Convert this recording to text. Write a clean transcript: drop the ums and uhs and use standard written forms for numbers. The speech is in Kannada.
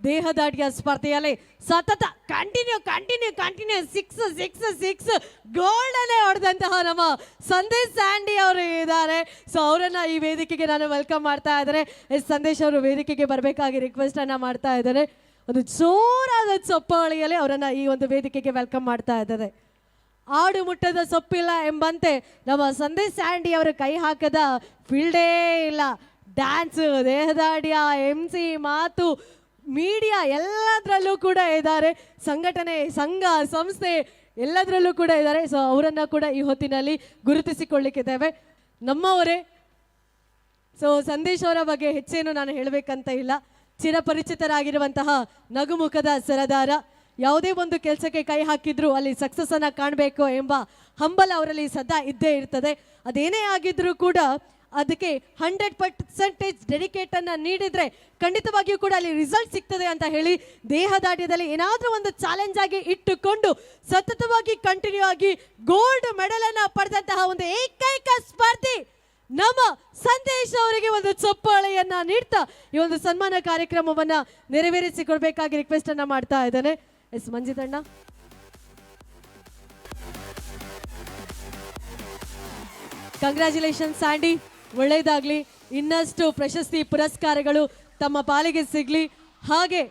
ದೇಹದಾಟಿಯ ಸ್ಪರ್ಧೆಯಲ್ಲಿ ಸತತ ಕಂಟಿನ್ಯೂ ಸಿಕ್ಸ್ ಗೋಲ್ಡನ್ನೇ ಹೊಡೆದಂತಹ ನಮ್ಮ ಸಂದೇಶ್ ಸ್ಯಾಂಡಿ ಅವರು ಇದ್ದಾರೆ. ಸೊ ಅವರನ್ನ ಈ ವೇದಿಕೆಗೆ ನಾನು ವೆಲ್ಕಮ್ ಮಾಡ್ತಾ ಇದ್ದಾರೆ. ಸಂದೇಶ್ ಅವರು ವೇದಿಕೆಗೆ ಬರಬೇಕಾಗಿ ರಿಕ್ವೆಸ್ಟ್ ಅನ್ನ ಮಾಡ್ತಾ ಇದ್ದಾರೆ. ಒಂದು ಜೋರಾದ ಚಪ್ಪಾಳೆಯಲ್ಲಿ ಅವರನ್ನ ಈ ಒಂದು ವೇದಿಕೆಗೆ ವೆಲ್ಕಮ್ ಮಾಡ್ತಾ ಇದ್ದಾರೆ. ಆಡು ಮುಟ್ಟದ ಸೊಪ್ಪಿಲ್ಲ ಎಂಬಂತೆ ನಮ್ಮ ಸಂದೇಶ್ ಸ್ಯಾಂಡಿ ಅವರು ಕೈ ಹಾಕದ ಫೀಲ್ಡೇ ಇಲ್ಲ. ಡ್ಯಾನ್ಸ್, ದೇಹದಾಡಿಯ, MC, ಮಾತು, ಮೀಡಿಯಾ ಎಲ್ಲದರಲ್ಲೂ ಕೂಡ ಇದ್ದಾರೆ. ಸಂಘಟನೆ, ಸಂಘ, ಸಂಸ್ಥೆ ಎಲ್ಲದರಲ್ಲೂ ಕೂಡ ಇದ್ದಾರೆ. ಸೊ ಅವರನ್ನ ಕೂಡ ಈ ಹೊತ್ತಿನಲ್ಲಿ ಗುರುತಿಸಿಕೊಳ್ಳಿಕ್ಕಿದ್ದೇವೆ. ನಮ್ಮವರೇ. ಸೊ ಸಂದೇಶ್ ಅವರ ಬಗ್ಗೆ ಹೆಚ್ಚೇನು ನಾನು ಹೇಳಬೇಕಂತ ಇಲ್ಲ. ಚಿರಪರಿಚಿತರಾಗಿರುವಂತಹ ನಗುಮುಖದ ಸರದಾರ. ಯಾವುದೇ ಒಂದು ಕೆಲಸಕ್ಕೆ ಕೈ ಹಾಕಿದ್ರು ಅಲ್ಲಿ ಸಕ್ಸಸ್ ಅನ್ನ ಕಾಣಬೇಕು ಎಂಬ ಹಂಬಲ ಅವರಲ್ಲಿ ಸದಾ ಇದ್ದೇ ಇರ್ತದೆ. ಅದೇನೇ ಆಗಿದ್ರೂ ಕೂಡ ಅದಕ್ಕೆ 100% ಡೆಡಿಕೇಟ್ ಅನ್ನ ನೀಡಿದ್ರೆ ಖಂಡಿತವಾಗಿಯೂ ಕೂಡ ಅಲ್ಲಿ ರಿಸಲ್ಟ್ ಸಿಗ್ತದೆ ಅಂತ ಹೇಳಿ ದೇಹದಾಡ್ಯದಲ್ಲಿ ಏನಾದರೂ ಒಂದು ಚಾಲೆಂಜ್ ಆಗಿ ಇಟ್ಟುಕೊಂಡು ಸತತವಾಗಿ ಕಂಟಿನ್ಯೂ ಆಗಿ ಗೋಲ್ಡ್ ಮೆಡಲ್ ಅನ್ನ ಪಡೆದಂತಹ ಒಂದು ಏಕೈಕ ಸ್ಪರ್ಧಿ ನಮ್ಮ ಸಂದೇಶ್ ಅವರಿಗೆ ಒಂದು ಚಪ್ಪಾಳೆಯನ್ನ ನೀಡ್ತಾ ಈ ಒಂದು ಸನ್ಮಾನ ಕಾರ್ಯಕ್ರಮವನ್ನ ನೆರವೇರಿಸಿಕೊಡ್ಬೇಕಾಗಿ ರಿಕ್ವೆಸ್ಟ್ ಅನ್ನ ಮಾಡ್ತಾ ಇದ್ದಾನೆ. ಎಸ್ ಮಂಜಿತಣ್ಣ. ಕಂಗ್ರ್ಯಾಚುಲೇಷನ್ ಸ್ಯಾಂಡಿ, ಒಳ್ಳೇದಾಗ್ಲಿ. ಇನ್ನಷ್ಟು ಪ್ರಶಸ್ತಿ ಪುರಸ್ಕಾರಗಳು ತಮ್ಮ ಪಾಲಿಗೆ ಸಿಗ್ಲಿ. ಹಾಗೆ